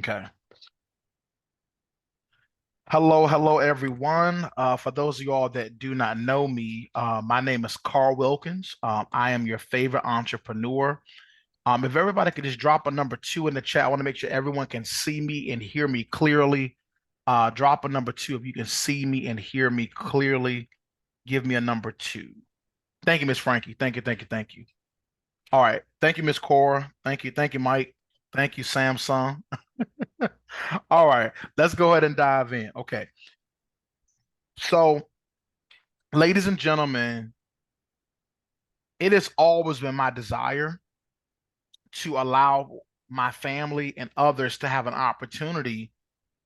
Okay. Hello, everyone. For those of you all that do not know me, my name is Carl Wilkins. I am your favorite entrepreneur. If everybody could just drop a number two in the chat, I want to make sure everyone can see me and hear me clearly. Drop a number two if you can see me and hear me clearly. Give me a number two. Thank you, Miss Frankie. Thank you. All right. Thank you, Miss Cora. Thank you, Mike. Thank you, Samsung. All right, let's go ahead and dive in. Okay. So, ladies and gentlemen, it has always been my desire to allow my family and others to have an opportunity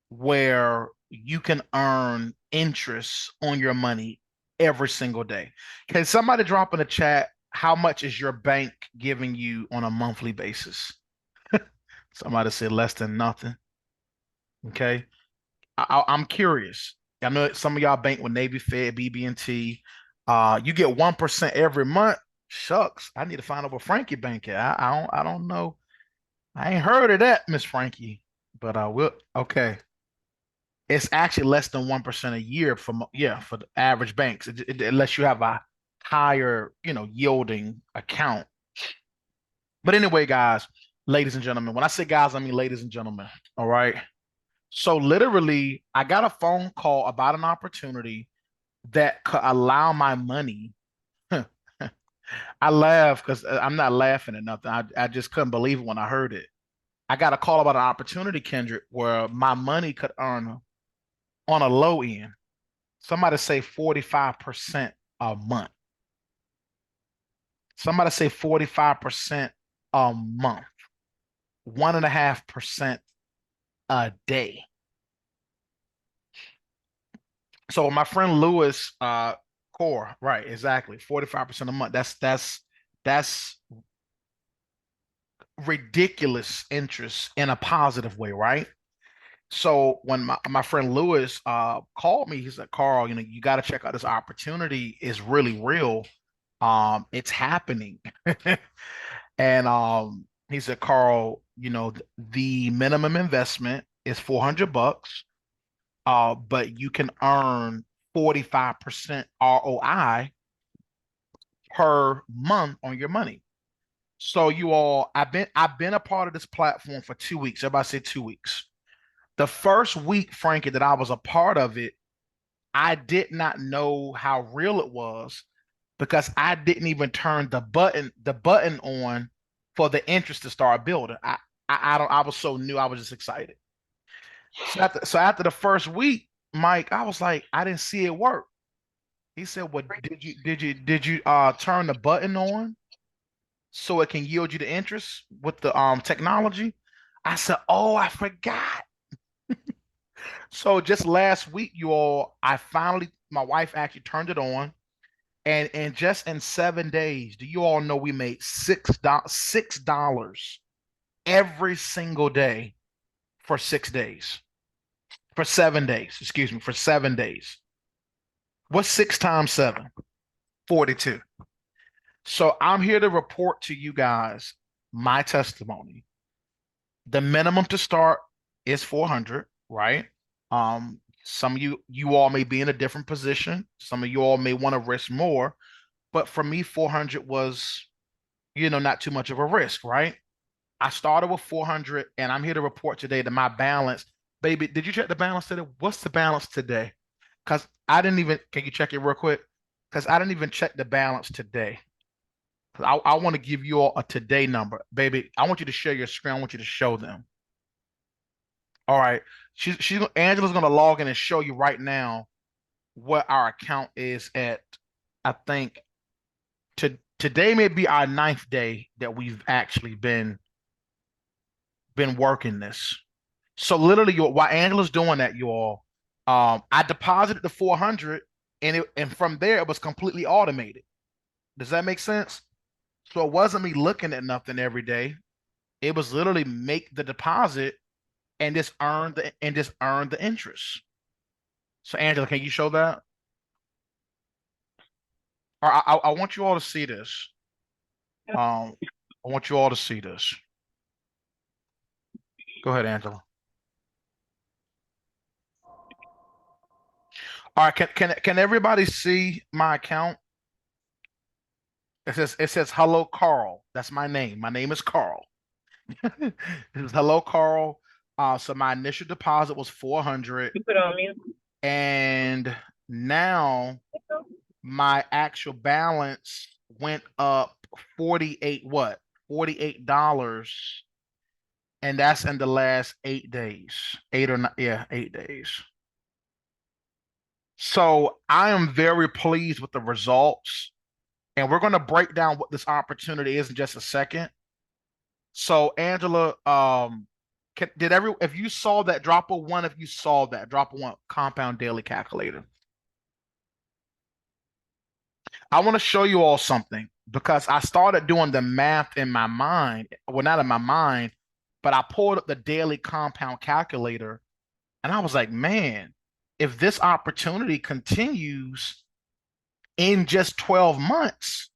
where you can earn interest on your money every single day. Can somebody drop in the chat how much is your bank giving you on a monthly basis? Somebody said less than nothing. Okay. I'm curious. I know some of y'all bank with Navy Fed, BB&T. You get 1% every month. Shucks, I need to find out what Frankie bank at. I don't know. I ain't heard of that, Miss Frankie. But I will. Okay, it's actually less than 1% a year for the average banks, unless you have a higher yielding account. But anyway, guys, ladies and gentlemen, when I say guys, I mean ladies and gentlemen. All right. So literally, I got a phone call about an opportunity that could allow my money. I laugh because I'm not laughing at nothing. I just couldn't believe it when I heard it. I got a call about an opportunity, Kendrick, where my money could earn on a low end. Somebody say 45% a month. Somebody say 45% a month. 1.5% a day. So my friend Lewis, Core, right, exactly, 45% a month. That's ridiculous interest in a positive way, right? So when my friend Lewis called me, he said, Carl, you got to check out this opportunity. It's really real. It's happening. And he said, Carl, the minimum investment is 400 bucks, but you can earn 45% ROI per month on your money. So you all, I've been a part of this platform for 2 weeks. Everybody say 2 weeks. The first week, Frankie, that I was a part of it, I did not know how real it was because I didn't even turn the button on for the interest to start building. I don't I was so new, I was just excited. So after the first week, Mike, I was like, I didn't see it work. He said, well, did you turn the button on so it can yield you the interest with the technology? I said, oh, I forgot. So just last week, you all, my wife actually turned it on, and just in 7 days, do you all know we made $6 every single day for 6 days, for 7 days, excuse me, for 7 days. What's six times seven? 42. So I'm here to report to you guys my testimony. The minimum to start is 400, right? Some of you all may be in a different position. Some of you all may want to risk more, but for me, 400 was, not too much of a risk, right? I started with 400, and I'm here to report today that my balance, baby, did you check the balance today? What's the balance today? Because I didn't even, can you check it real quick? Because I didn't even check the balance today. I want to give you all a today number, baby. I want you to share your screen. I want you to show them. All right. Angela's gonna log in and show you right now what our account is at. I think today may be our ninth day that we've actually been working this. So literally, while Angela's doing that, you all, I deposited the 400, and from there it was completely automated. Does that make sense? So it wasn't me looking at nothing every day. It was literally make the deposit and just earn the interest. So Angela, can you show that? Or I want you all to see this. Um, I want you all to see this. Go ahead, Angela. All right, can everybody see my account? It says hello Carl. That's my name. My name is Carl. It says hello Carl. So my initial deposit was 400, You put on mute. and now my actual balance went up 48 what? $48, and that's in the last 8 days. 8 or 9, yeah, 8 days. So I am very pleased with the results, and we're going to break down what this opportunity is in just a second. So Angela, if you saw that drop of one, if you saw that drop of one compound daily calculator, I want to show you all something because I started doing the math in my mind. Well, not in my mind, but I pulled up the daily compound calculator and I was like, man, if this opportunity continues in just 12 months,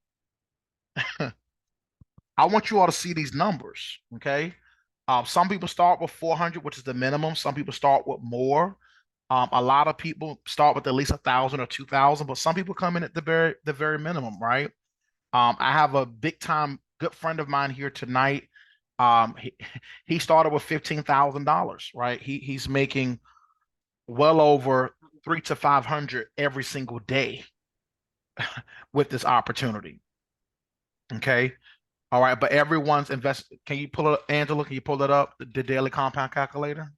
I want you all to see these numbers. Okay. Some people start with 400, which is the minimum. Some people start with more. A lot of people start with at least 1,000 or 2,000, but some people come in at the very minimum, right? I have a big time good friend of mine here tonight. He, he started with $15,000, right? He's making well over 3 to 500 every single day with this opportunity. Okay. All right, but everyone's invested. Can you pull it, Angela? Can you pull it up, the daily compound calculator?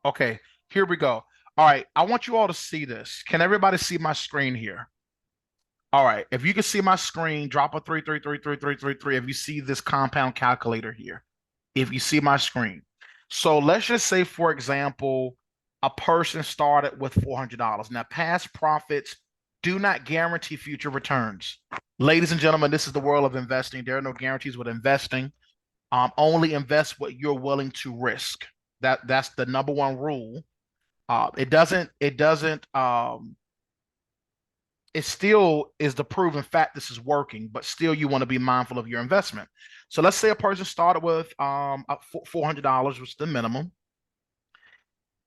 Okay, here we go. All right, I want you all to see this. Can everybody see my screen here? All right, if you can see my screen, drop a 3333333 if you see this compound calculator here. If you see my screen. So let's just say, for example, a person started with $400. Now, past profits do not guarantee future returns. Ladies and gentlemen, this is the world of investing. There are no guarantees with investing. Only invest what you're willing to risk. That's the number one rule. It still is the proven fact this is working, but still you want to be mindful of your investment. So let's say a person started with $400, which is the minimum,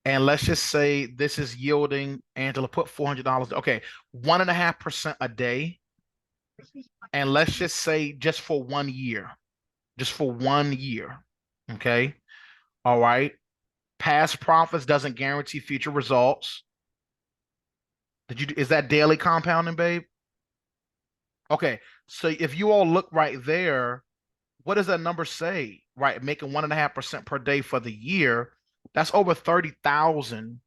and let's just say this is yielding. Angela put $400. Okay, 1.5% a day, and let's just say just for 1 year. Okay, all right. Past profits doesn't guarantee future results. Is that daily compounding, babe? Okay, so if you all look right there, what does that number say? Right, making 1.5% per day for the year, that's over 30,000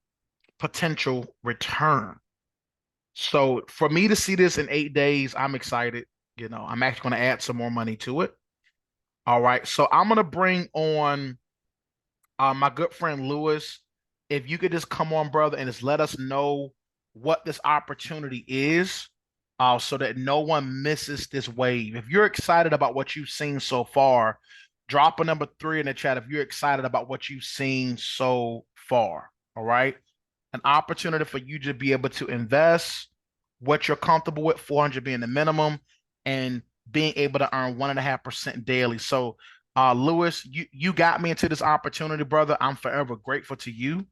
potential return. So for me to see this in 8 days, I'm excited. I'm actually going to add some more money to it. All right, so I'm going to bring on my good friend Lewis. If you could just come on, brother, and just let us know what this opportunity is, so that no one misses this wave. If you're excited about what you've seen so far, drop a number 3 in the chat if you're excited about what you've seen so far. All right. An opportunity for you to be able to invest what you're comfortable with, 400 being the minimum, and being able to earn 1.5% daily. So, Lewis, you got me into this opportunity, brother. I'm forever grateful to you,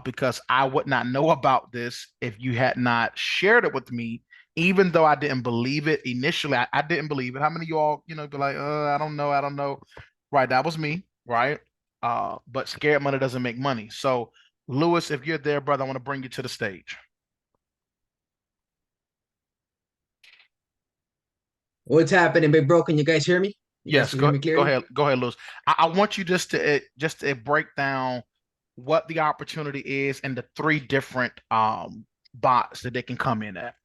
because I would not know about this if you had not shared it with me. Even though I didn't believe it initially, I didn't believe it. How many of you all, be like, I don't know. Right, that was me, right? But scared money doesn't make money. So, Lewis, if you're there, brother, I want to bring you to the stage. What's happening, big bro? Can you guys hear me? You guys Yes, can hear me go clearly? ahead, Lewis. I want you just to break down what the opportunity is and the three different bots that they can come in at.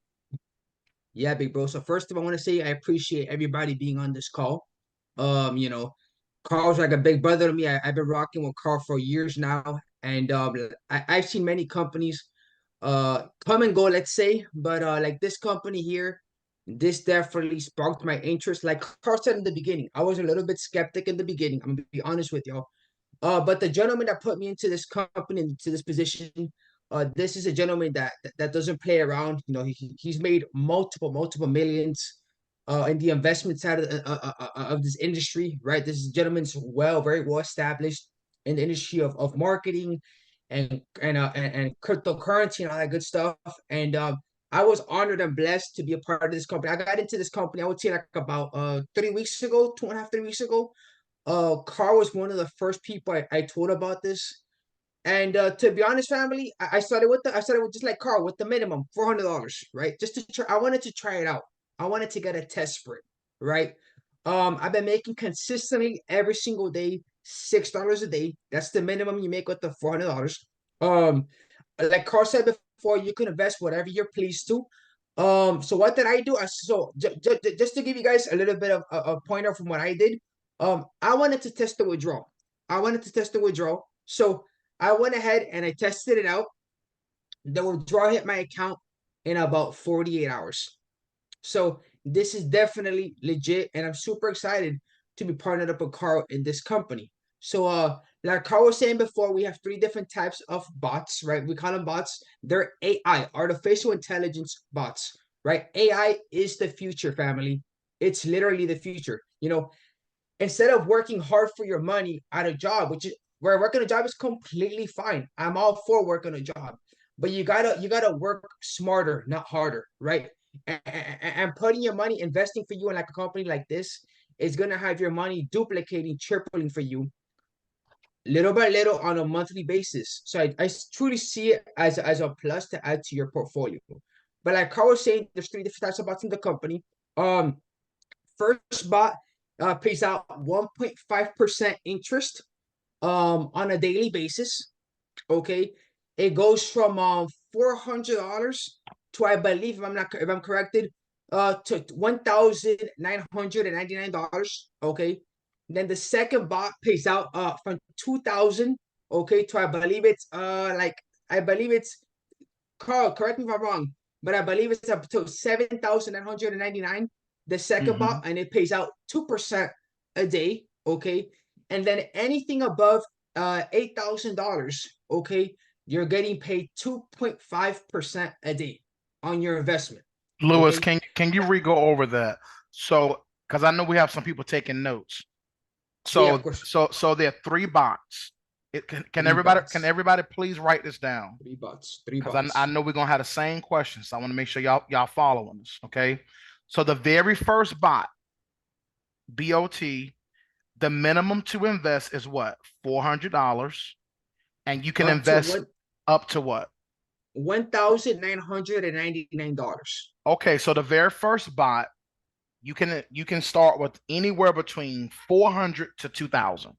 Yeah, big bro. So first of all, I want to say I appreciate everybody being on this call. You know, Carl's like a big brother to me. I've been rocking with Carl for years now, and I've seen many companies come and go, let's say, but like this company here, this definitely sparked my interest. Like Carl said in the beginning, I was a little bit skeptic in the beginning. I'm gonna be honest with y'all. But the gentleman that put me into this company, into this position, this is a gentleman that doesn't play around. You know, he's made multiple millions in the investment side of this industry, right? This gentleman's very well established in the industry of marketing and cryptocurrency and all that good stuff. And I was honored and blessed to be a part of this company. I got into this company, I would say like about 3 weeks ago, 2.5, 3 weeks ago. Carl was one of the first people I told about this. And to be honest, family, I started with just like Carl with the minimum $400, right? Just to try. I wanted to try it out. I wanted to get a test for it, right? I've been making consistently every single day $6 a day. That's the minimum you make with the $400. Um, like Carl said before, you can invest whatever you're pleased to. So what did I do? Just to give you guys a little bit of a pointer from what I did. I wanted to test the withdrawal. I wanted to test the withdrawal. So I went ahead and I tested it out. The withdrawal hit my account in about 48 hours. So this is definitely legit, and I'm super excited to be partnered up with Carl in this company. So like Carl was saying before, we have three different types of bots, right? We call them bots. They're AI, artificial intelligence bots, right? AI is the future, family. It's literally the future. Instead of working hard for your money at a job, which is where working a job is completely fine. I'm all for working a job, but you gotta work smarter, not harder, right? And putting your money, investing for you in like a company like this is gonna have your money duplicating, tripling for you little by little on a monthly basis. So I truly see it as a plus to add to your portfolio. But like Carl was saying, there's three different types of bots in the company. First bot pays out 1.5% interest on a daily basis. Okay. It goes from $400 to, I believe, if I'm corrected, to $1,999. Okay. Then the second bot pays out from 2,000, okay, to, I believe it's, Carl, correct me if I'm wrong, but I believe it's up to 7,999, the second bot, and it pays out 2% a day, okay? And then anything above $8,000, okay, you're getting paid 2.5% a day on your investment. Lewis, Okay. can you re-go over that? So, because I know we have some people taking notes. Yeah, of So course. so there are three bots. Can Three can bots. everybody please write this down? Three bots. Three Because I bots. know we're gonna have the same questions. So I want to make sure y'all following us. Okay. So the very first bot, BOT, the minimum to invest is what? $400. And you can Up to invest what? up to what? $1,999. Okay, so the very first bot, you can start with anywhere between 400 to 2,000.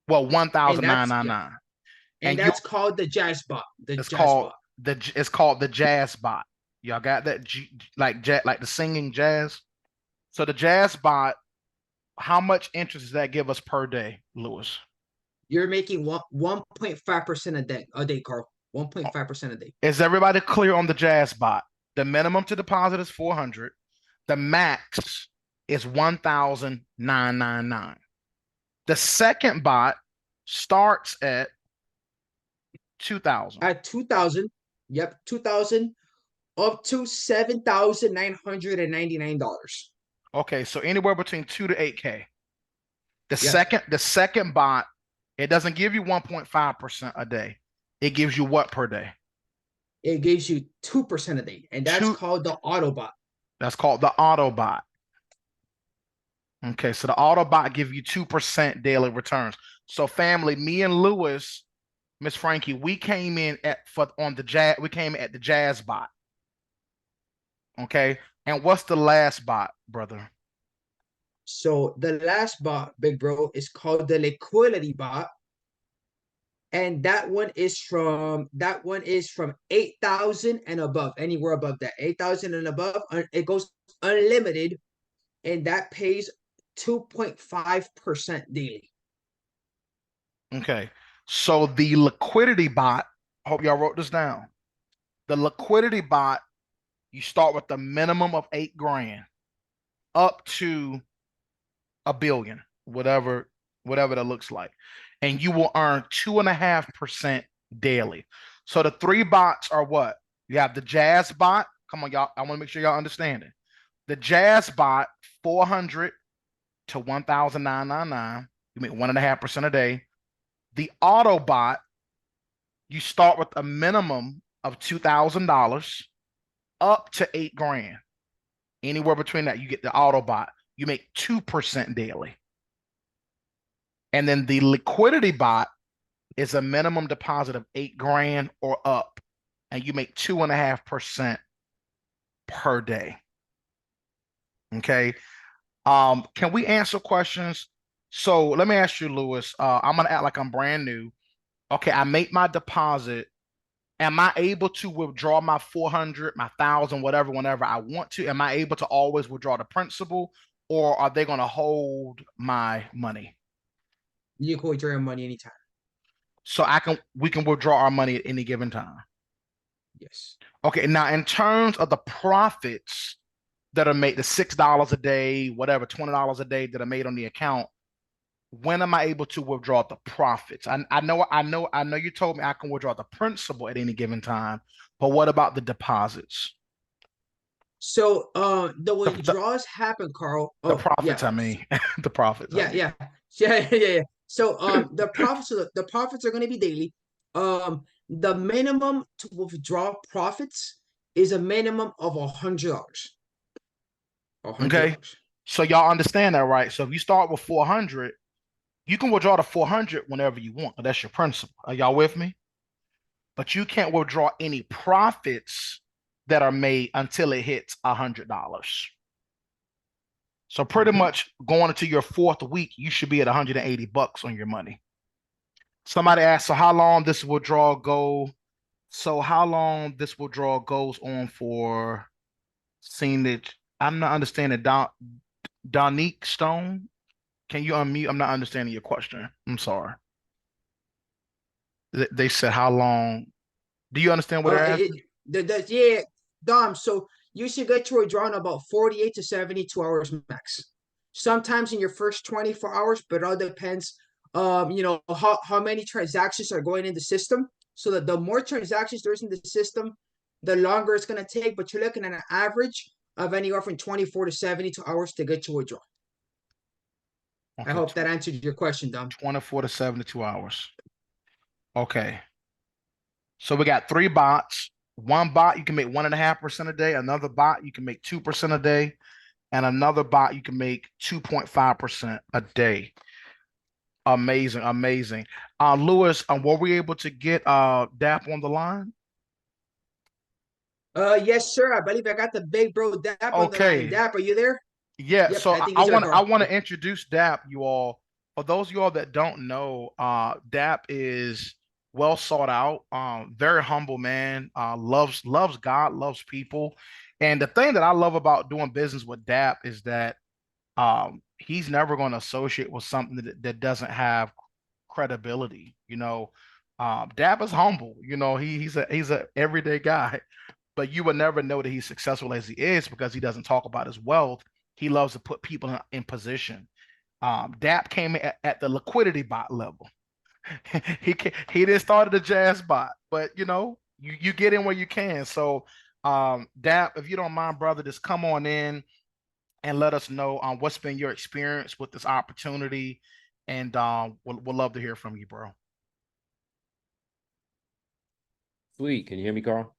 Well, And that's, yeah. 1,999. And And you that's called the Jazz bot. The it's Jazz called bot. the Jazz Bot. Y'all got that? Like the singing jazz. So the Jazz Bot, how much interest does that give us per day, Lewis? You're making 1.5% a day, Carl. 1.5% a day. Is everybody clear on the Jazz Bot? The minimum to deposit is 400. The max is 1,999. The second bot starts at 2,000. At 2,000, yep, 2,000 up to $7,999. Okay, so anywhere between 2 to 8K. Yep. The second bot, it doesn't give you 1.5% a day. It gives you what per day? It gives you 2% a day, and that's Two. called the Autobot. That's called the Autobot. Okay, so the Autobot give you 2% daily returns. So family, me and Lewis, Miss Frankie, we came in we came at the Jazz Bot. Okay. And what's the last bot, brother? So the last bot, big bro, is called the Liquidity bot, and that one is from 8,000 and above, anywhere above that, 8,000 and above. It goes unlimited, and that pays 2.5% daily. Okay. So the liquidity bot, I hope y'all wrote this down. The liquidity bot, you start with the minimum of 8 grand up to a billion, whatever that looks like. And you will earn 2.5% daily. So the three bots are what? You have the Jazz bot. Come on, y'all. I want to make sure y'all understand it. The Jazz bot, 400 to 1,999. You make 1.5% a day. The Autobot, You start with a minimum of $2,000 up to 8 grand. Anywhere between that, you get the Autobot. You make 2% daily. And then the liquidity bot is a minimum deposit of 8 grand or up, and you make 2.5% per day. Okay. Can we answer questions? So let me ask you, Lewis. I'm gonna act like I'm brand new. Okay, I make my deposit. Am I able to withdraw my 400, my 1,000, whatever, whenever I want to? Am I able to always withdraw the principal, or are they going to hold my money? You can withdraw your money anytime. So we can withdraw our money at any given time. Yes. Okay, now in terms of the profits that are made, the $6 a day, whatever, $20 a day that are made on the account, when am I able to withdraw the profits? I know you told me I can withdraw the principal at any given time, but what about the deposits? So the The, the, withdrawals happen, Carl. the Oh, profits, yeah. I mean, the profits, I Yeah, mean. yeah. Yeah. So the profits are gonna be daily. The minimum to withdraw profits is a minimum of $100. A hundred Okay. dollars. So y'all understand that, right? So if you start with 400, you can withdraw the 400 whenever you want. That's your principal. Are y'all with me? But you can't withdraw any profits that are made until it hits $100. So pretty Mm-hmm. much going into your fourth week, you should be at 180 bucks on your money. Somebody asked, so how long this withdrawal go? So how long this withdrawal goes on for? Seeing that I'm not understanding. Donique Stone, can you unmute? I'm not understanding your question. I'm sorry. They said how long? Do you understand what they're It, asking? yeah, Dom. So you should get your withdrawal in about 48 to 72 hours max. Sometimes in your first 24 hours, but it all depends. How many transactions are going in the system. So that the more transactions there's in the system, the longer it's gonna take. But you're looking at an average of anywhere from 24 to 72 hours to get your withdrawal. I Okay, hope that answered your question, Dom. 24 to 72 hours. Okay. So we got three bots. One bot you can make 1.5% a day. Another bot you can make 2% a day, and another bot you can make 2.5% a day. Amazing, amazing. Lewis, were we able to get DAP on the line? Yes, sir. I believe I got the big bro Dap on the line. Okay. Dap, are you there? Yeah, Yep, so I think I he's there, want I Carl. want to introduce DAP, you all. For those of you all that don't know, DAP is well sought out, very humble man, loves God, loves people. And the thing that I love about doing business with DAP is that he's never going to associate with something that doesn't have credibility. DAP is humble. He's a everyday guy, but you would never know that he's successful as he is because he doesn't talk about his wealth. He loves to put people in position. DAP came in at the liquidity bot level. He didn't start at the jazz bot, but you get in where you can. So DAP, if you don't mind, brother, just come on in and let us know what's been your experience with this opportunity, and we'll love to hear from you, bro. Sweet. Can you hear me, Carl?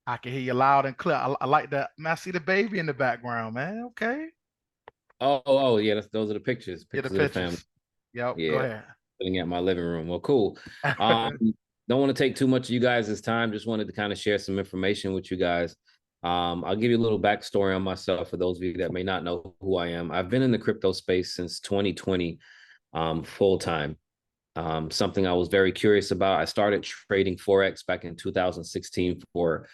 I can hear you loud and clear. I like that. Man, I see the baby in the background, man. Okay. Oh, yeah. Those are the pictures. Get the Pictures of the family. pictures. Yep, go Yeah, ahead. sitting at my living room. Well, cool. Um, don't want to take too much of you guys' time. Just wanted to kind of share some information with you guys. I'll give you a little backstory on myself for those of you that may not know who I am. I've been in the crypto space since 2020, full time. Something I was very curious about. I started trading Forex back in 2016 for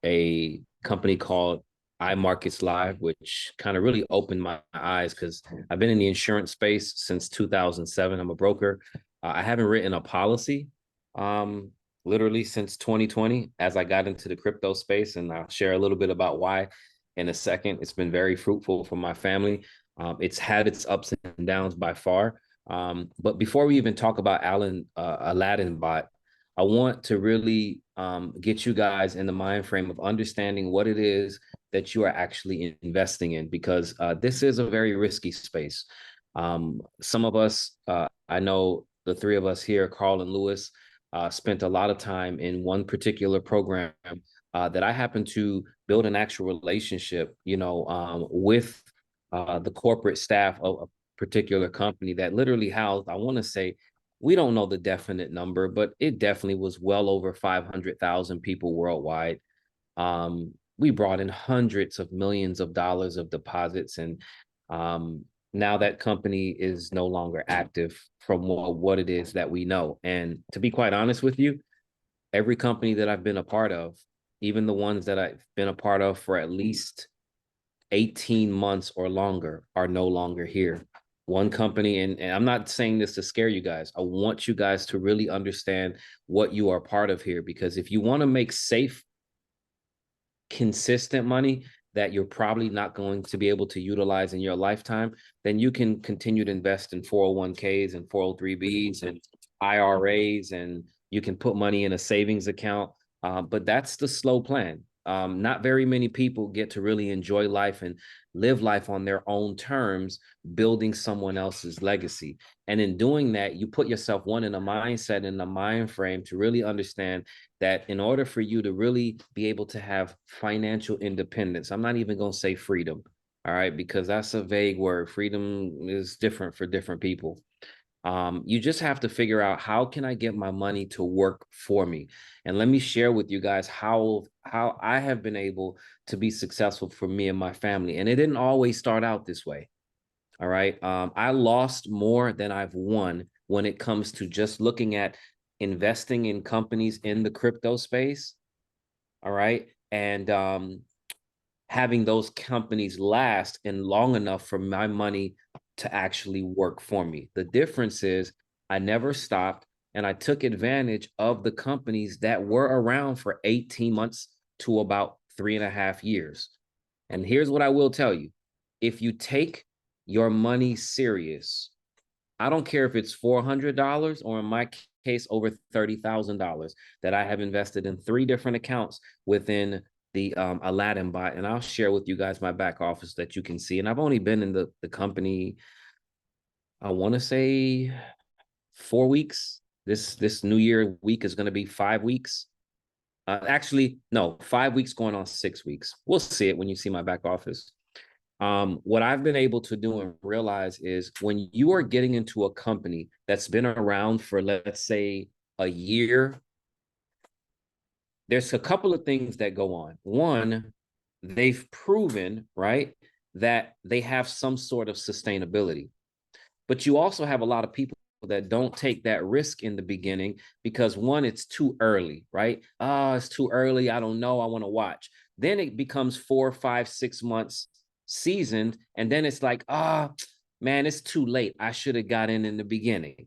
a company called iMarkets Live, which kind of really opened my eyes because I've been in the insurance space since 2007. I'm a broker. I haven't written a policy literally since 2020 as I got into the crypto space, and I'll share a little bit about why in a second. It's been very fruitful for my family. It's had its ups and downs by far. But before we even talk about Aladdin bot, I want to really get you guys in the mind frame of understanding what it is that you are actually investing in, because this is a very risky space. Some of us, I know the three of us here, Carl and Lewis, spent a lot of time in one particular program that I happened to build an actual relationship, with the corporate staff of a particular company that literally housed, I want to say, we don't know the definite number, but it definitely was well over 500,000 people worldwide. We brought in hundreds of millions of dollars of deposits, and now that company is no longer active from what it is that we know. And to be quite honest with you, every company that I've been a part of, even the ones that I've been a part of for at least 18 months or longer, are no longer here. One company, and I'm not saying this to scare you guys. I want you guys to really understand what you are part of here, because if you want to make safe, consistent money that you're probably not going to be able to utilize in your lifetime, then you can continue to invest in 401ks and 403bs and IRAs, and you can put money in a savings account. But that's the slow plan. Not very many people get to really enjoy life and live life on their own terms, building someone else's legacy. And in doing that, you put yourself in a mindset, in a mind frame to really understand that in order for you to really be able to have financial independence, I'm not even going to say freedom, all right, because that's a vague word. Freedom is different for different people. You just have to figure out, how can I get my money to work for me? And let me share with you guys how I have been able to be successful for me and my family. And it didn't always start out this way. All right. I lost more than I've won when it comes to just looking at investing in companies in the crypto space. All right. And having those companies last and long enough for my money to actually work for me. The difference is I never stopped, and I took advantage of the companies that were around for 18 months to about 3.5 years. And here's what I will tell you. If you take your money serious, I don't care if it's $400 or, in my case, over $30,000 that I have invested in 3 different accounts within the Aladdin bot. And I'll share with you guys my back office that you can see. And I've only been in the company, I want to say 4 weeks. This New Year week is going to be 5 weeks. Actually, no, 5 weeks going on 6 weeks. We'll see it when you see my back office. What I've been able to do and realize is, when you are getting into a company that's been around for, let's say, a year, there's a couple of things that go on. One, they've proven, right, that they have some sort of sustainability. But you also have a lot of people that don't take that risk in the beginning because, one, it's too early, right? It's too early. I don't know. I want to watch. Then it becomes 4, 5, 6 months seasoned. And then it's like, man, it's too late. I should have got in the beginning.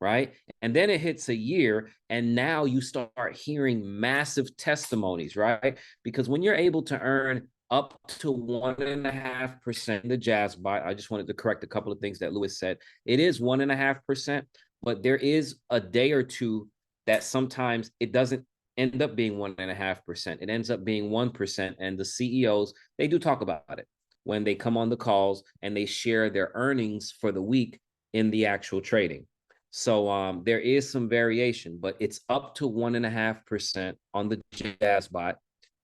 Right. And then it hits a year, and now you start hearing massive testimonies, right? Because when you're able to earn up to 1.5%, the Jazz bot, I just wanted to correct a couple of things that Lewis said. It is 1.5%, but there is a day or two that sometimes it doesn't end up being 1.5%. It ends up being 1%. And the CEOs, they do talk about it when they come on the calls and they share their earnings for the week in the actual trading. So there is some variation, but it's up to 1.5% on the Jazz bot.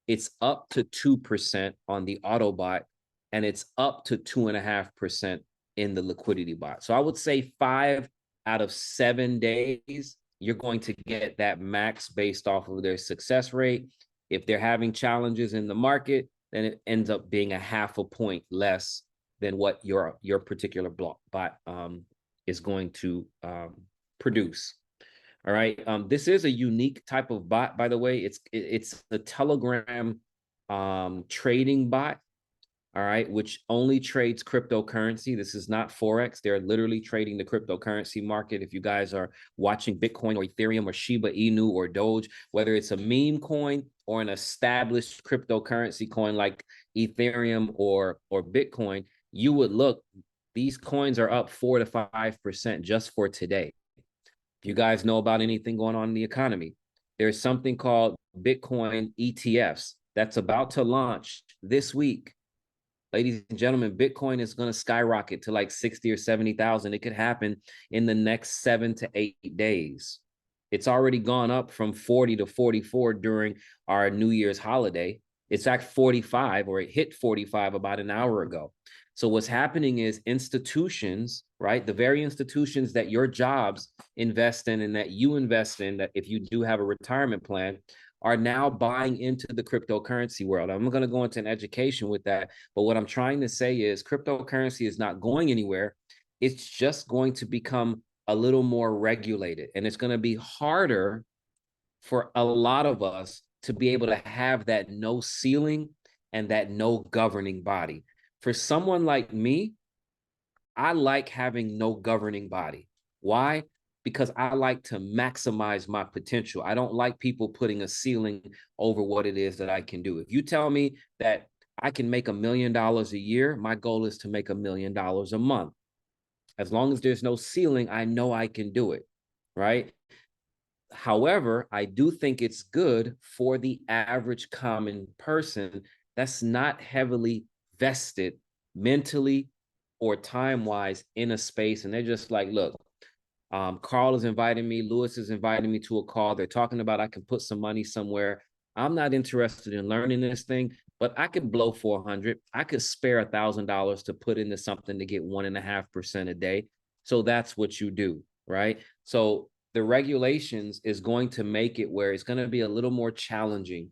It's up to 2% on the Autobot, and it's up to 2.5% in the Liquidity bot. So I would say 5 out of 7 days, you're going to get that max based off of their success rate. If they're having challenges in the market, then it ends up being 0.5 point less than what your particular bot is going to produce. All right. This is a unique type of bot, by the way. It's a Telegram trading bot. All right, which only trades cryptocurrency. This is not Forex. They're literally trading the cryptocurrency market. If you guys are watching Bitcoin or Ethereum or Shiba Inu or Doge, whether it's a meme coin or an established cryptocurrency coin like Ethereum or Bitcoin, you would look, these coins are up 4 to 5% just for today. If you guys know about anything going on in the economy, there's something called Bitcoin ETFs that's about to launch this week. Ladies and gentlemen, Bitcoin is going to skyrocket to like 60 or 70,000. It could happen in the next 7 to 8 days. It's already gone up from 40 to 44 during our New Year's holiday. It's at 45, or it hit 45 about an hour ago. So what's happening is institutions, right? The very institutions that your jobs invest in and that you invest in, that if you do have a retirement plan, are now buying into the cryptocurrency world. I'm going to go into an education with that. But what I'm trying to say is cryptocurrency is not going anywhere. It's just going to become a little more regulated. And it's going to be harder for a lot of us to be able to have that no ceiling and that no governing body. For someone like me, I like having no governing body. Why? Because I like to maximize my potential. I don't like people putting a ceiling over what it is that I can do. If you tell me that I can make $1 million a year, my goal is to make $1 million a month. As long as there's no ceiling, I know I can do it, right? However, I do think it's good for the average common person that's not heavily vested mentally or time-wise in a space. And they're just like, look, Carl is inviting me, Lewis is inviting me to a call. They're talking about I can put some money somewhere. I'm not interested in learning this thing, but I could blow 400. I could spare $1,000 to put into something to get 1.5% a day. So that's what you do, right? So the regulations is going to make it where it's going to be a little more challenging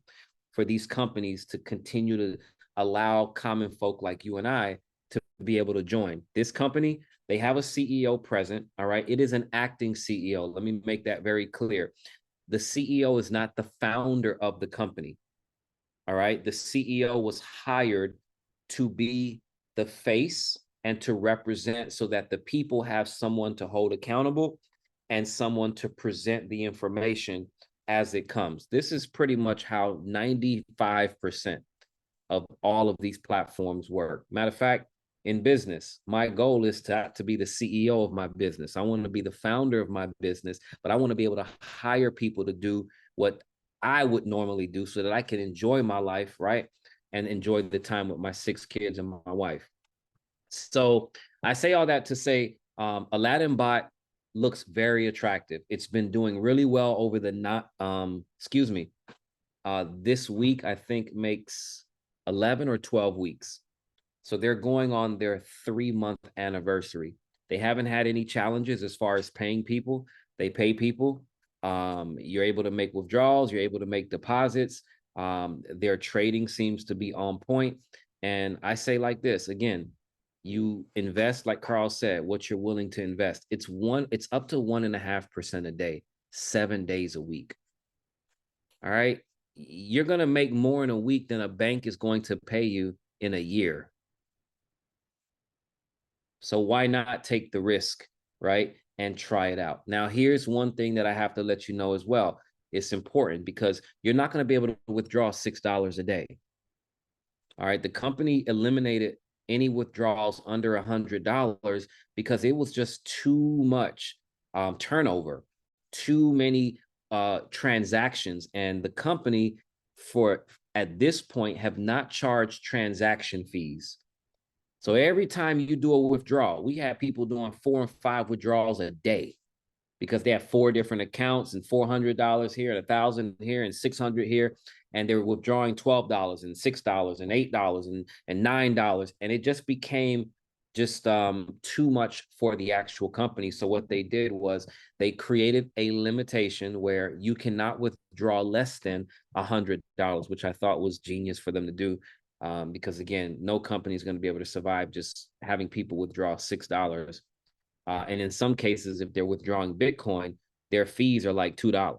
for these companies to continue to allow common folk like you and I to be able to join. This company, they have a CEO present, all right? It is an acting CEO. Let me make that very clear. The CEO is not the founder of the company, all right? The CEO was hired to be the face and to represent so that the people have someone to hold accountable and someone to present the information as it comes. This is pretty much how 95% of all of these platforms work. Matter of fact, in business, my goal is to be the CEO of my business. I want to be the founder of my business, but I want to be able to hire people to do what I would normally do so that I can enjoy my life, right? And enjoy the time with my 6 kids and my wife. So I say all that to say Aladdin Bot looks very attractive. It's been doing really well over the this week, I think makes 11 or 12 weeks. So they're going on their 3-month anniversary. They haven't had any challenges as far as paying people. They pay people. You're able to make withdrawals. You're able to make deposits. Their trading seems to be on point. And I say like this, again, you invest, like Carl said, what you're willing to invest. It's up to 1.5% a day, 7 days a week. All right. You're going to make more in a week than a bank is going to pay you in a year. So why not take the risk, right? And try it out. Now, here's one thing that I have to let you know as well. It's important because you're not going to be able to withdraw $6 a day. All right. The company eliminated any withdrawals under $100 because it was just too much turnover, too many transactions. And the company at this point have not charged transaction fees. So every time you do a withdrawal, we have people doing 4 and 5 withdrawals a day because they have 4 different accounts and $400 here and $1,000 here and $600 here. And they're withdrawing $12 and $6 and $8 and $9. And it just became too much for the actual company. So what they did was they created a limitation where you cannot withdraw less than $100, which I thought was genius for them to do. Because again, no company is going to be able to survive just having people withdraw $6. And in some cases, if they're withdrawing Bitcoin, their fees are like $2,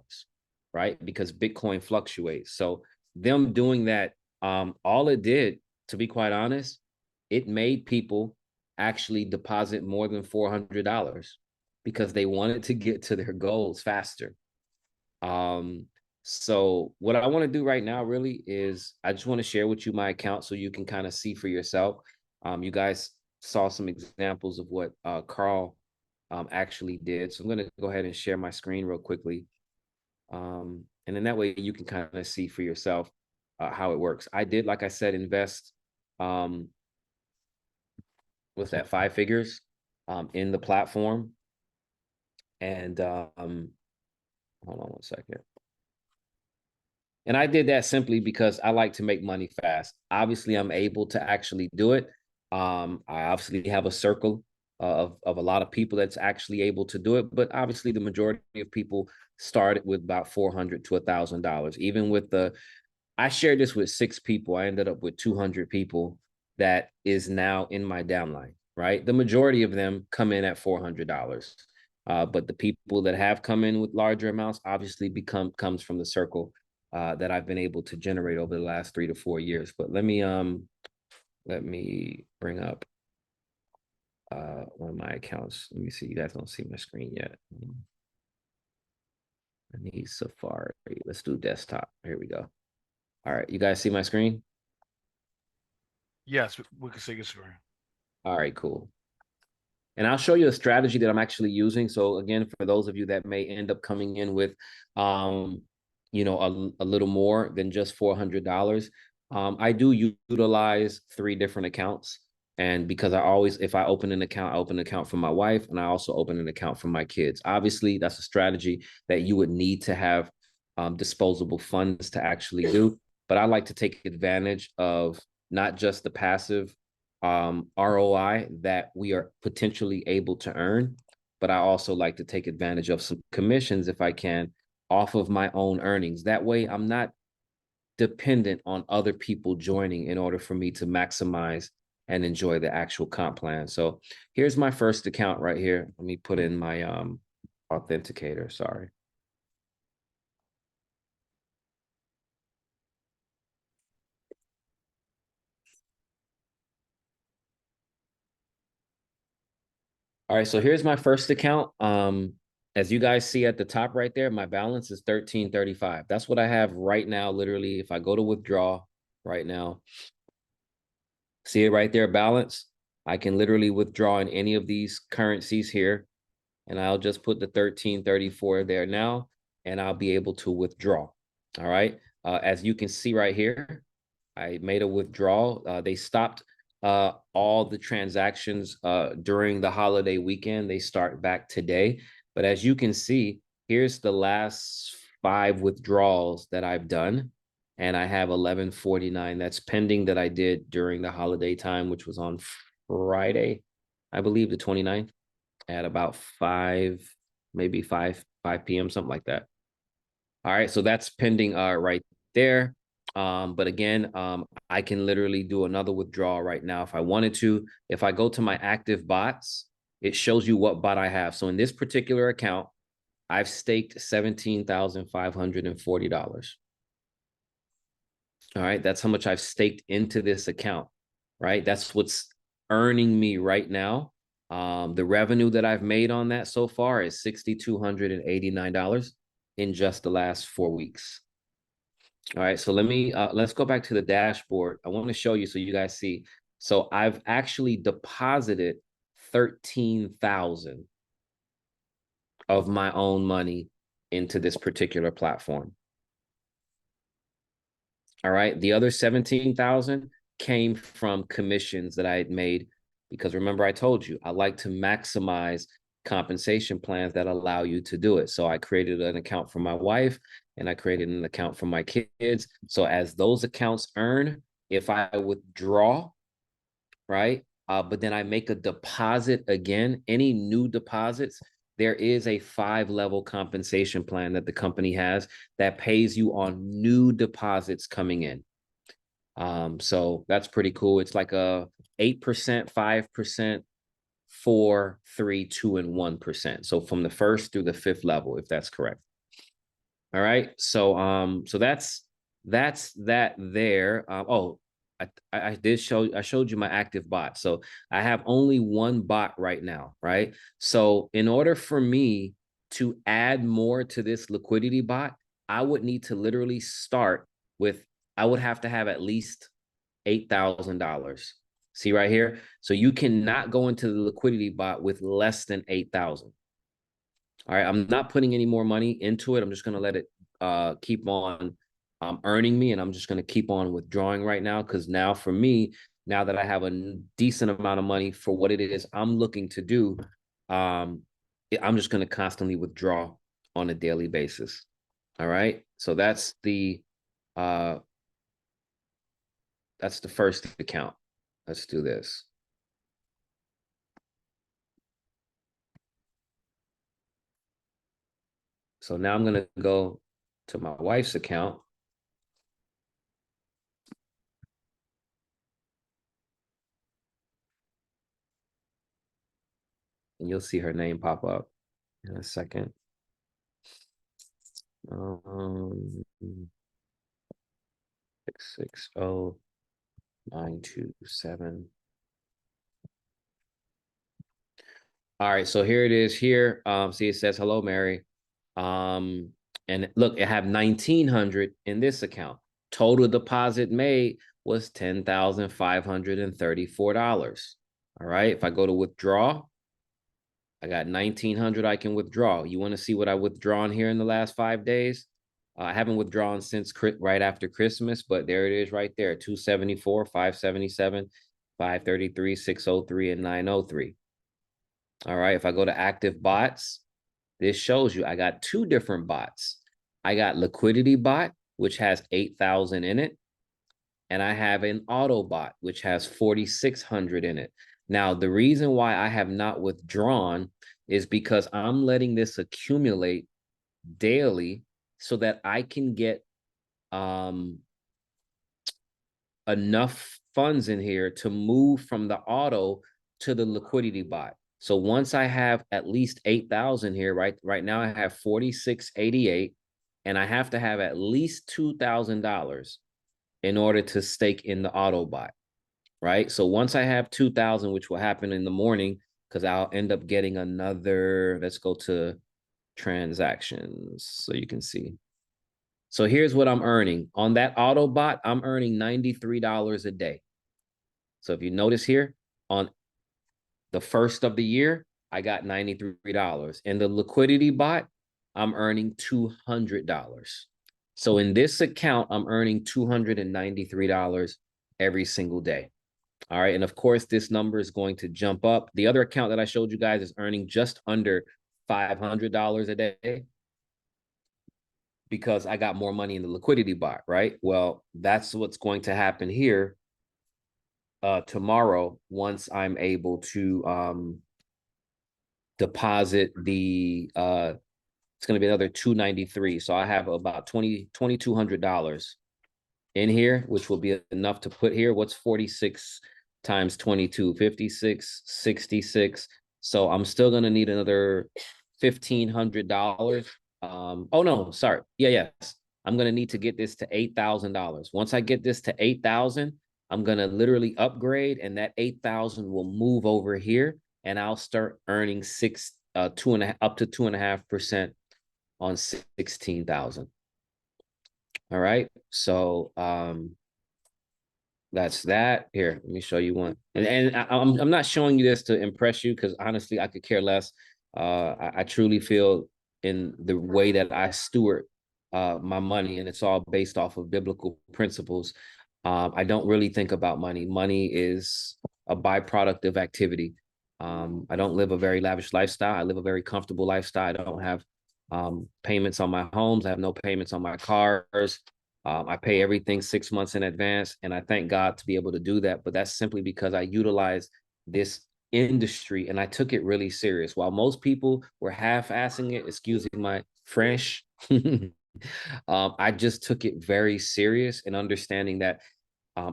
right? Because Bitcoin fluctuates. So them doing that, all it did, to be quite honest, it made people actually deposit more than $400 because they wanted to get to their goals faster. So what I want to do right now really is I just want to share with you my account so you can kind of see for yourself. You guys saw some examples of what Carl actually did. So I'm going to go ahead and share my screen real quickly. And then that way you can kind of see for yourself how it works. I did, like I said, invest what's that, 5 figures in the platform. And hold hold on one second. And I did that simply because I like to make money fast. Obviously, I'm able to actually do it. I obviously have a circle of a lot of people that's actually able to do it, but obviously the majority of people started with about $400 to $1,000. Even with I shared this with 6 people. I ended up with 200 people that is now in my downline, right? The majority of them come in at $400. But the people that have come in with larger amounts obviously comes from the circle that I've been able to generate over the last 3 to 4 years. But let me bring up one of my accounts. Let me see. You guys don't see my screen yet. I need Safari. Let's do desktop. Here we go. All right, you guys see my screen? Yes, we can see your screen. All right, cool. And I'll show you a strategy that I'm actually using. So again, for those of you that may end up coming in with, you know, a little more than just $400, I do utilize 3 different accounts. And because if I open an account, I open an account for my wife, and I also open an account for my kids. Obviously, that's a strategy that you would need to have disposable funds to actually do. But I like to take advantage of not just the passive ROI that we are potentially able to earn, but I also like to take advantage of some commissions if I can off of my own earnings. That way I'm not dependent on other people joining in order for me to maximize and enjoy the actual comp plan. So here's my first account right here. Let me put in my authenticator, sorry. All right, so here's my first account. As you guys see at the top right there, my balance is 1335. That's what I have right now. Literally, if I go to withdraw right now, see it right there, balance. I can literally withdraw in any of these currencies here, and I'll just put the 1334 there now, and I'll be able to withdraw. All right. As you can see right here, I made a withdrawal. They stopped all the transactions during the holiday weekend. They start back today. But as you can see, here's the last 5 withdrawals that I've done. And I have 1149 that's pending that I did during the holiday time, which was on Friday, I believe the 29th at about 5, maybe 5 p.m., something like that. All right, so that's pending right there. But again, I can literally do another withdrawal right now if I wanted to. If I go to my active bots, it shows you what bot I have. So in this particular account, I've staked $17,540. All right, that's how much I've staked into this account, right? That's what's earning me right now. The revenue that I've made on that so far is $6,289 in just the last 4 weeks. All right, so let's go back to the dashboard. I want to show you so you guys see. So I've actually deposited 13,000 of my own money into this particular platform. All right, the other 17,000 came from commissions that I had made, because remember I told you I like to maximize compensation plans that allow you to do it. So I created an account for my wife and I created an account for my kids. So as those accounts earn, if I withdraw, right, but then I make a deposit again, any new deposits, there is a 5-level compensation plan that the company has that pays you on new deposits coming in. So that's pretty cool. It's like a 8%, 5%, 4, 3, 2, and 1%. So from the first through the 5th level, if that's correct. All right. So so that's that there. I showed you my active bot. So I have only 1 bot right now, right? So in order for me to add more to this liquidity bot, I would need to literally start with, I would have to have at least $8,000. See right here? So you cannot go into the liquidity bot with less than 8,000. All right, I'm not putting any more money into it. I'm just going to let it keep on earning me, and I'm just going to keep on withdrawing right now, because now for me, now that I have a decent amount of money for what it is I'm looking to do, I'm just going to constantly withdraw on a daily basis. All right. So that's the first account. Let's do this. So now I'm going to go to my wife's account. And you'll see her name pop up in a second. 660-927. All right, so here it is here. See, it says, hello, Mary. And look, I have 1,900 in this account. Total deposit made was $10,534. All right, if I go to withdraw, I got 1,900 I can withdraw. You want to see what I withdrawn here in the last 5 days? I haven't withdrawn since right after Christmas, but there it is right there, 274, 577, 533, 603, and 903. All right, if I go to active bots, this shows you I got 2 different bots. I got Liquidity Bot, which has 8,000 in it, and I have an Auto Bot, which has 4,600 in it. Now, the reason why I have not withdrawn is because I'm letting this accumulate daily so that I can get enough funds in here to move from the auto to the Liquidity Bot. So once I have at least 8,000 here, right now I have 4,688, and I have to have at least $2,000 in order to stake in the auto bot, right? So once I have 2,000, which will happen in the morning, because I'll end up getting another, let's go to transactions so you can see. So here's what I'm earning. On that auto bot, I'm earning $93 a day. So if you notice here, on the first of the year, I got $93. In the Liquidity Bot, I'm earning $200. So in this account, I'm earning $293 every single day. All right. And of course, this number is going to jump up. The other account that I showed you guys is earning just under $500 a day because I got more money in the Liquidity Bot, right? Well, that's what's going to happen here tomorrow once I'm able to deposit the it's going to be another 293. So I have about $2,200 in here, which will be enough to put here. What's 46 times 22? 56, 66. So I'm still going to need another $1,500. Oh no, sorry. Yes. I'm going to need to get this to $8,000. Once I get this to 8,000, I'm going to literally upgrade, and that 8,000 will move over here, and I'll start earning up to 2.5% on 16,000. All right. So that's that. Here, let me show you one. And I'm not showing you this to impress you, because honestly, I could care less. I truly feel in the way that I steward my money, and it's all based off of biblical principles. I don't really think about money. Money is a byproduct of activity. I don't live a very lavish lifestyle. I live a very comfortable lifestyle. I don't have payments on my homes. I have no payments on my cars. I pay everything 6 months in advance, and I thank God to be able to do that. But that's simply because I utilize this industry and I took it really serious. While most people were half-assing it, excusing my French, I just took it very serious and understanding that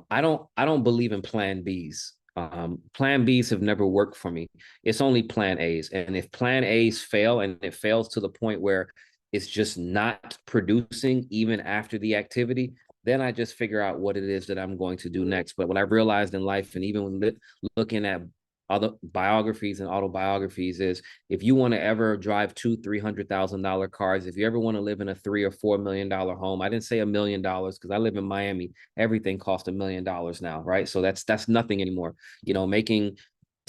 I don't believe in plan Bs. Plan Bs have never worked for me. It's only plan As. And if plan As fail, and it fails to the point where it's just not producing even after the activity, then I just figure out what it is that I'm going to do next. But what I realized in life, and even when looking at other biographies and autobiographies, is if you want to ever drive $200,000-$300,000 cars, if you ever want to live in a $3 or $4 million home, I didn't say $1 million because I live in Miami. Everything costs $1 million now, right? So that's nothing anymore. Making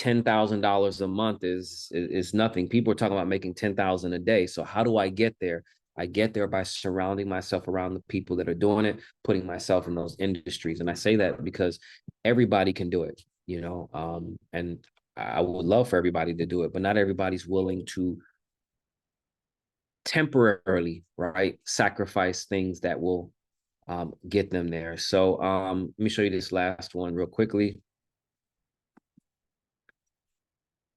$10,000 a month is nothing. People are talking about making 10,000 a day. So how do I get there? I get there by surrounding myself around the people that are doing it, putting myself in those industries. And I say that because everybody can do it, and I would love for everybody to do it, but not everybody's willing to temporarily, right, sacrifice things that will get them there. So let me show you this last one real quickly.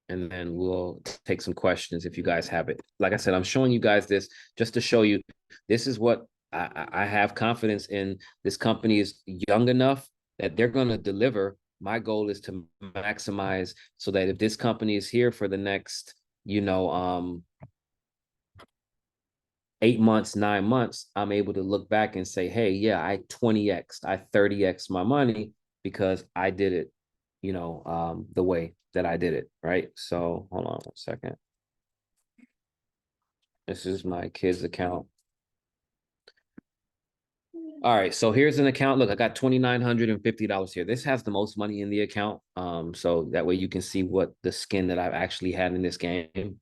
And then we'll take some questions if you guys have it. Like I said, I'm showing you guys this just to show you this is what I have confidence in. This company is young enough that they're going to deliver. My goal is to maximize so that if this company is here for the next, 8 months, 9 months, I'm able to look back and say, hey, yeah, I 20x, I 30x my money because I did it, the way that I did it, right? So hold on 1 second. This is my kid's account. All right, so here's an account. Look, I got $2,950 here. This has the most money in the account. So that way you can see what the skin that I've actually had in this game.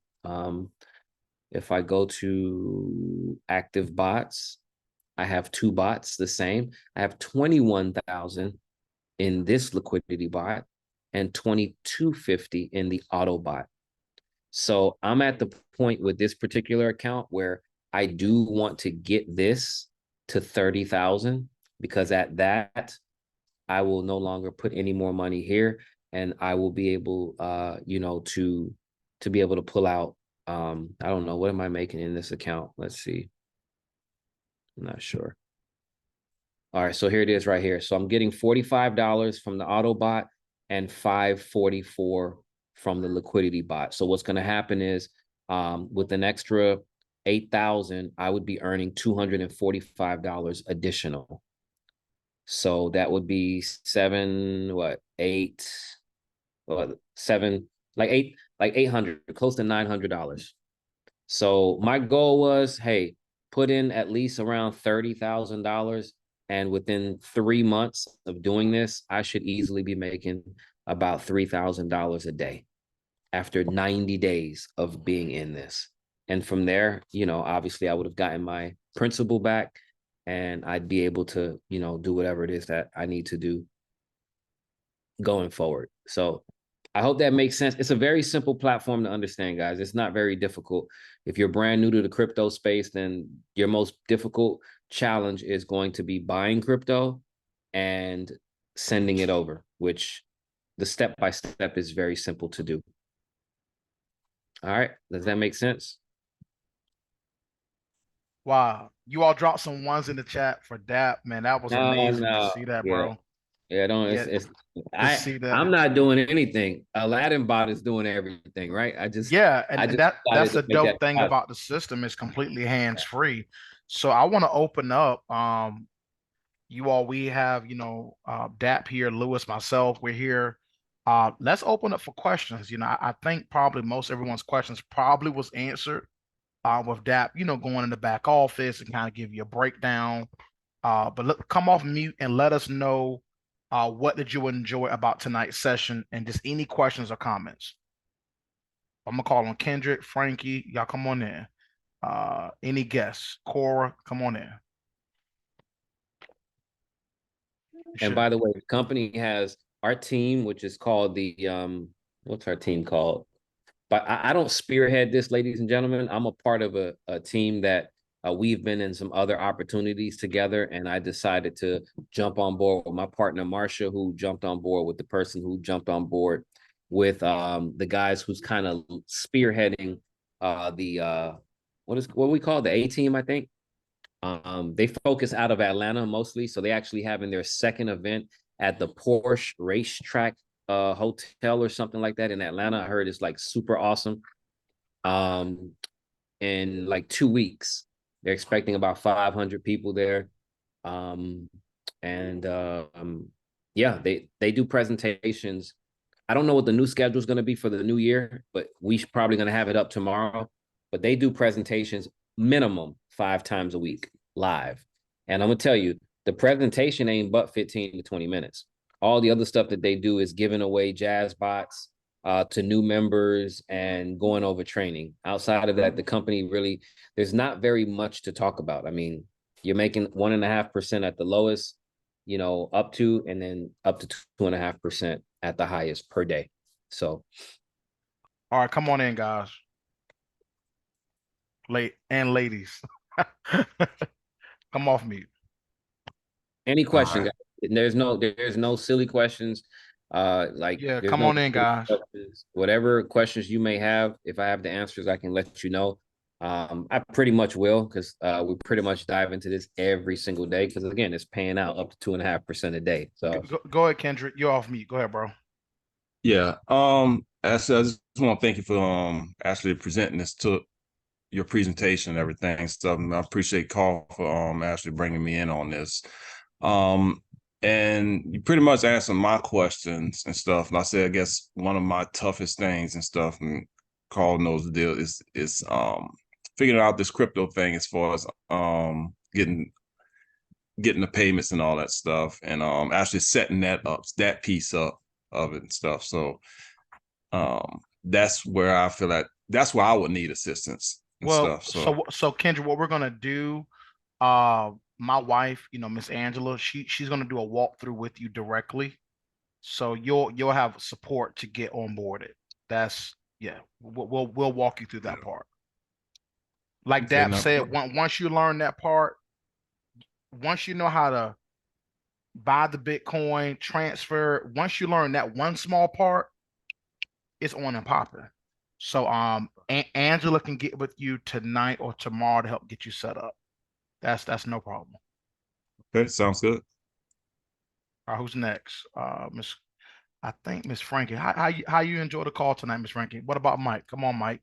If I go to active bots, I have 2 bots the same. I have 21,000 in this liquidity bot and 2,250 in the auto bot. So I'm at the point with this particular account where I do want to get this to 30,000 because at that, I will no longer put any more money here and I will be able, to be able to pull out. I don't know, what am I making in this account? Let's see. I'm not sure. All right, so here it is right here. So I'm getting $45 from the auto bot and $544 from the liquidity bot. So what's going to happen is with an extra 8,000, I would be earning $245 additional. So that would be like 800, close to $900. So my goal was, hey, put in at least around $30,000. And within 3 months of doing this, I should easily be making about $3,000 a day after 90 days of being in this. And from there, obviously I would have gotten my principal back and I'd be able to, do whatever it is that I need to do going forward. So I hope that makes sense. It's a very simple platform to understand, guys. It's not very difficult. If you're brand new to the crypto space, then your most difficult challenge is going to be buying crypto and sending it over, which the step-by-step is very simple to do. All right. Does that make sense? Wow. You all dropped some ones in the chat for DAP, man. That was amazing to see that, bro. Yeah, I'm not doing anything. Aladdin bot is doing everything, right? That's the dope thing about the system is completely hands-free. So I want to open up you all, we have, DAP here, Lewis, myself, we're here. Let's open up for questions. I think probably most everyone's questions probably was answered with DAP, going in the back office and kind of give you a breakdown. But come off mute and let us know what did you enjoy about tonight's session and just any questions or comments. I'm gonna call on Kendrick, Frankie, y'all come on in. Any guests? Cora, come on in. And by the way, the company has our team, which is called what's our team called? But I don't spearhead this, ladies and gentlemen. I'm a part of a team that we've been in some other opportunities together, and I decided to jump on board with my partner, Marsha, who jumped on board with the person who jumped on board with the guys who's kind of spearheading what we call the A team, I think. They focus out of Atlanta mostly, so they actually having their second event at the Porsche Racetrack hotel or something like that in Atlanta. I heard it's like super awesome. In like 2 weeks, they're expecting about 500 people there. Yeah, they do presentations. I don't know what the new schedule is going to be for the new year, but we probably going to have it up tomorrow. But they do presentations minimum 5 times a week live. And I'm gonna tell you, the presentation ain't but 15 to 20 minutes. All the other stuff that they do is giving away jazz bots to new members and going over training. Outside of that, the company really, there's not very much to talk about. I mean, you're making 1.5% at the lowest, up to, and then up to 2.5% at the highest per day. So, all right, come on in, guys. late and ladies. Come off mute. Any All question, right. guys? There's no silly questions. Like Yeah, there's come no on in, silly guys. questions. Whatever questions you may have, if I have the answers, I can let you know. I pretty much will, because we pretty much dive into this every single day, because again, it's paying out up to 2.5% a day. So Go ahead, Kendrick. You're off mute. Go ahead, bro. Yeah. Actually, I just want to thank you for actually presenting this to your presentation and everything. Stuff. And I appreciate Carl for actually bringing me in on this. Um, and you pretty much answered my questions and stuff. And I said, I guess one of my toughest things and stuff, and Carl knows the deal, is figuring out this crypto thing as far as getting the payments and all that stuff, and actually setting that piece up of it and stuff. So that's where I feel like that's where I would need assistance and Well, stuff. So so Kendrick, what we're gonna do, my wife, Miss Angela, she's gonna do a walkthrough with you directly. So you'll have support to get onboarded. That's yeah, we'll walk you through that part. Like okay, Dap no, said, once you learn that part, once you know how to buy the Bitcoin, transfer, once you learn that one small part, it's on and popping. So Angela can get with you tonight or tomorrow to help get you set up. That's no problem. okay, sounds good. All right, who's next? Miss, I think Miss Frankie. How you enjoy the call tonight, Miss Frankie? What about Mike? Come on, Mike.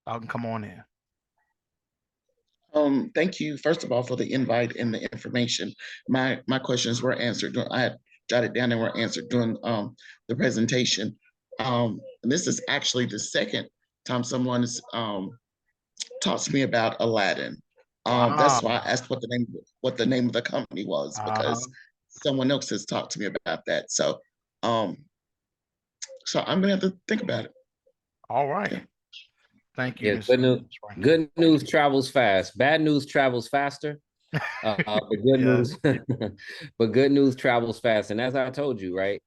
I can come on in. Thank you, first of all, for the invite and the information. My questions were answered. I had jotted down and were answered during the presentation. And this is actually the second time someone has talked to me about Aladdin. That's why I asked what the name of the company was, because someone else has talked to me about that. So so I'm gonna have to think about it. All right. Yeah. Thank you, yeah, Miss Frankie. good news travels fast. Bad news travels faster. But good Yeah. news, but good news travels fast. And as I told you, right,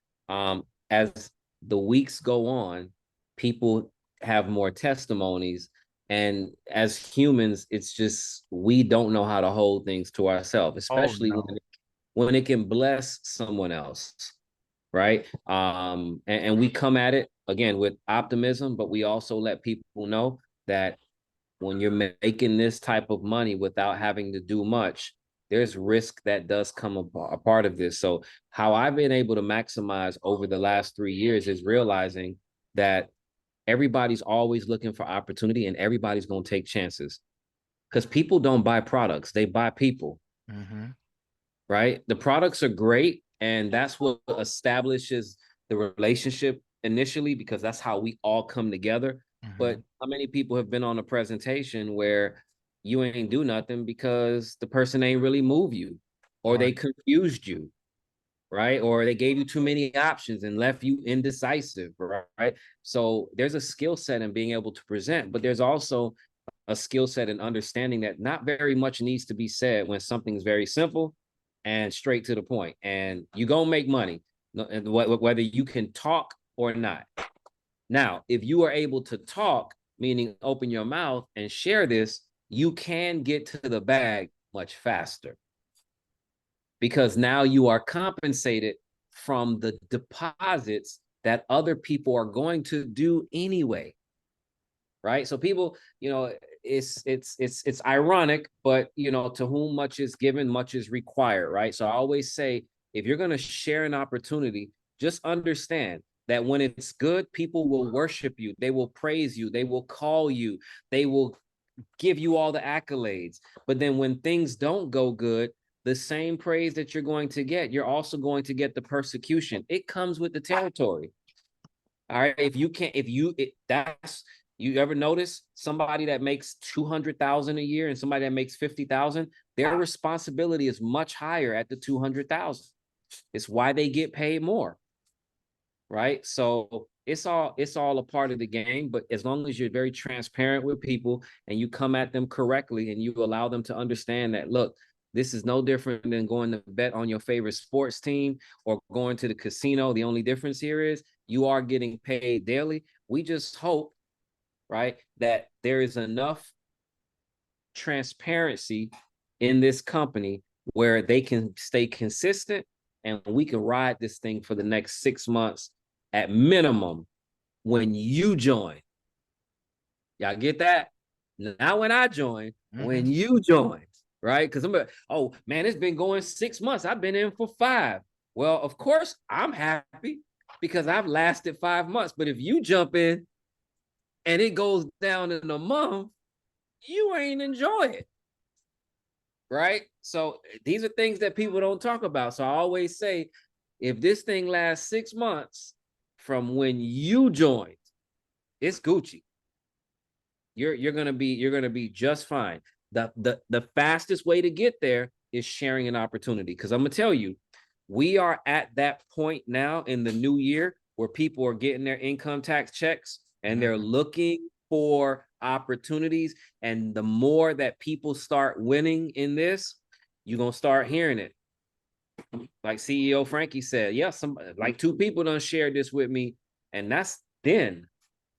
as the weeks go on, people have more testimonies, and as humans, it's just we don't know how to hold things to ourselves, especially no. when it can bless someone else, right? And we come at it again with optimism, but we also let people know that when you're making this type of money without having to do much, there's risk that does come a part of this. So how I've been able to maximize over the last 3 years is realizing that everybody's always looking for opportunity and everybody's going to take chances, because people don't buy products, they buy people. Mm-hmm. Right? The products are great, and that's what establishes the relationship initially, because that's how we all come together. Mm-hmm. But how many people have been on a presentation where you ain't do nothing because the person ain't really move you, or they confused you, right? Or they gave you too many options and left you indecisive, right? So there's a skill set in being able to present, but there's also a skill set in understanding that not very much needs to be said when something's very simple and straight to the point, and you gonna make money, whether you can talk or not. Now, if you are able to talk, meaning open your mouth and share this, you can get to the bag much faster, because now you are compensated from the deposits that other people are going to do anyway. Right? So people, it's ironic, but to whom much is given, much is required, right? So I always say, if you're going to share an opportunity, just understand that when it's good, people will worship you, they will praise you, they will call you, they will give you all the accolades. But then when things don't go good, the same praise that you're going to get, you're also going to get the persecution. It comes with the territory. All right. You ever notice somebody that makes 200,000 a year and somebody that makes 50,000, their responsibility is much higher at the 200,000. It's why they get paid more. Right. So it's all a part of the game. But as long as you're very transparent with people and you come at them correctly and you allow them to understand that, look, this is no different than going to bet on your favorite sports team or going to the casino. The only difference here is you are getting paid daily. We just hope, right, that there is enough transparency in this company where they can stay consistent and we can ride this thing for the next 6 months at minimum when you join. Y'all get that? Not when I join, when you join, right? Because I'm like, oh man, it's been going 6 months. I've been in for 5. Well, of course, I'm happy because I've lasted 5 months. But if you jump in and it goes down in a month, you ain't enjoy it. Right? So these are things that people don't talk about. So I always say, if this thing lasts 6 months from when you joined, it's Gucci. You're gonna be just fine. The fastest way to get there is sharing an opportunity. Because I'm gonna tell you, we are at that point now in the new year where people are getting their income tax checks and they're looking for opportunities. And the more that people start winning in this, you're gonna start hearing it. Like CEO Frankie said, yeah, like 2 people done shared this with me, and then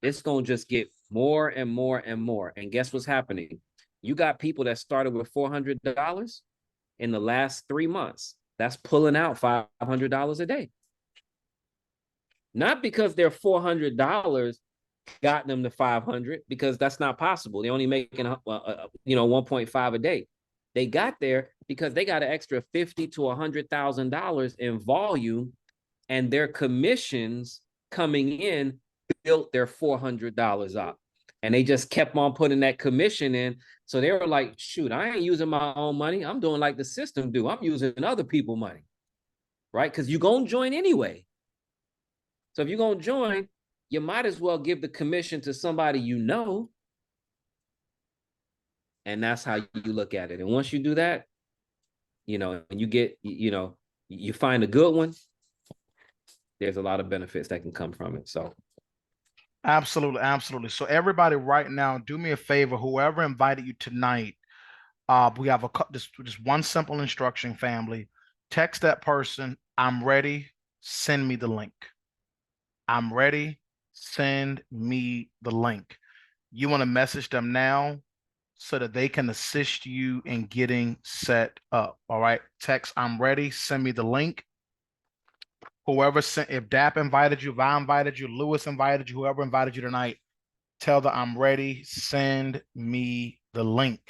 it's gonna just get more and more and more. And guess what's happening? You got people that started with $400 in the last 3 months. That's pulling out $500 a day. Not because their $400 got them to 500, because that's not possible. They're only making 1.5 a day. They got there because they got an extra $50,000 to $100,000 in volume, and their commissions coming in built their $400 up. And they just kept on putting that commission in. So they were like, shoot, I ain't using my own money. I'm doing like the system do. I'm using other people's money, right? Because you're going to join anyway. So if you're going to join, you might as well give the commission to somebody you know. And that's how you look at it. And once you do that, and you get, you find a good one, there's a lot of benefits that can come from it. So Absolutely, absolutely. So everybody right now, do me a favor, whoever invited you tonight, we have just one simple instruction, family. Text that person, I'm ready, send me the link. I'm ready, send me the link. You want to message them now so that they can assist you in getting set up. All right. Text, I'm ready, send me the link. Whoever sent, if DAP invited you, if I invited you, Lewis invited you, whoever invited you tonight, tell them I'm ready, send me the link.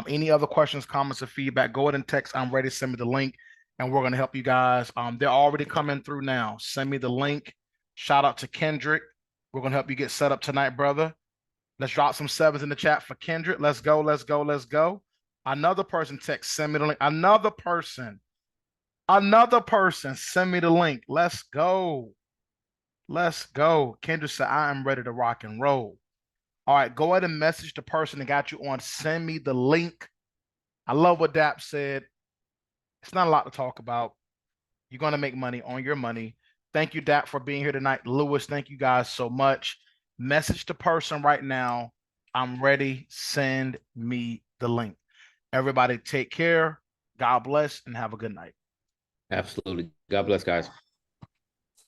Any other questions, comments, or feedback, go ahead and text I'm ready, send me the link, and we're going to help you guys. They're already coming through now. Send me the link. Shout out to Kendrick. We're going to help you get set up tonight, brother. Let's drop some 7s in the chat for Kendrick. Let's go, let's go, let's go. Another person text, send me the link. Another person, send me the link. Let's go. Let's go. Kendrick said, I am ready to rock and roll. All right, go ahead and message the person that got you on. Send me the link. I love what DAP said. It's not a lot to talk about. You're going to make money on your money. Thank you, DAP, for being here tonight. Lewis, thank you guys so much. Message the person right now. I'm ready. Send me the link. Everybody take care. God bless and have a good night. absolutely. God bless, guys.